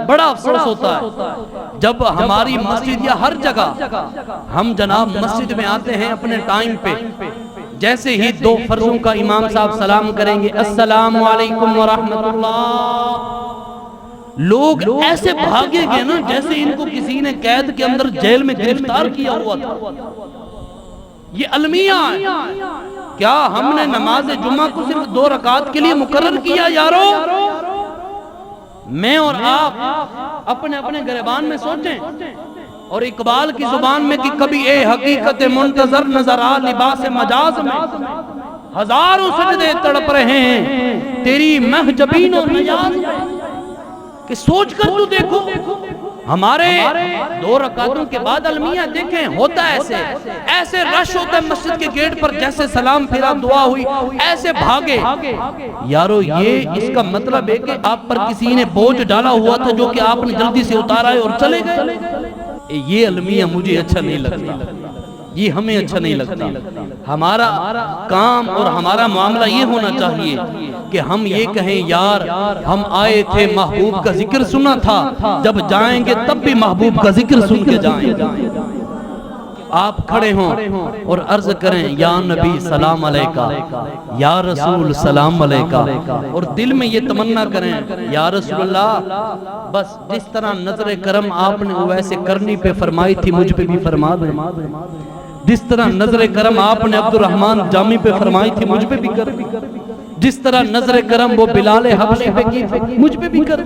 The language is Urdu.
بڑا افسوس ہوتا ہے جب ہماری مسجد یا ہر جگہ ہم جناب مسجد میں آتے ہیں اپنے ٹائم پہ، جیسے ہی دو فرضوں کا امام صاحب سلام کریں گے السلام علیکم ورحمت اللہ، لوگ ایسے بھاگیں گے نا جیسے ان کو کسی نے قید کے اندر جیل میں گرفتار کیا ہوا تھا۔ یہ المیہ ہے۔ کیا ہم نے نماز جمعہ کو صرف 2 رکعت کے لیے مقرر کیا یارو؟ میں اور آپ اپنے اپنے گریبان میں سوچیں، اور اقبال کی زبان میں کہ کبھی اے حقیقت منتظر نظر آ لباس مجاز میں، ہزاروں سجدے تڑپ رہے ہیں تیری محجبین و نیاز میں۔ کہ سوچ کر تو دیکھو، ہمارے 2 رکعتوں کے بعد المیہ دیکھیں ہوتا ایسے رش ہوتا ہے مسجد کے گیٹ پر، جیسے سلام پھرا دعا ہوئی ایسے بھاگے۔ یارو یہ اس کا مطلب ہے کہ آپ پر کسی نے بوجھ ڈالا ہوا تھا جو کہ آپ نے جلدی سے اتارا ہے اور چلے گئے۔ یہ المیہ مجھے اچھا نہیں لگتا، یہ ہمیں اچھا نہیں لگتا۔ ہمارا کام اور ہمارا معاملہ یہ ہونا چاہیے کہ ہم یہ کہیں یار ہم آئے تھے محبوب کا ذکر سنا تھا، جب جائیں گے تب بھی محبوب کا ذکر سن کے جائیں گے۔ آپ کھڑے ہوں اور عرض کریں یا نبی سلام علیکہ، یا رسول سلام علیکہ، اور دل میں یہ تمنا کریں یا رسول اللہ بس جس طرح نظر کرم آپ نے ویسے کرنی پہ فرمائی تھی مجھ پہ بھی فرما دیں، جس طرح نظر کرم آپ نے عبد الرحمن جامی پہ فرمائی تھی مجھ پہ بھی کر، جس طرح نظر کرم وہ بلال حبشی پہ کی مجھ پہ بھی کر۔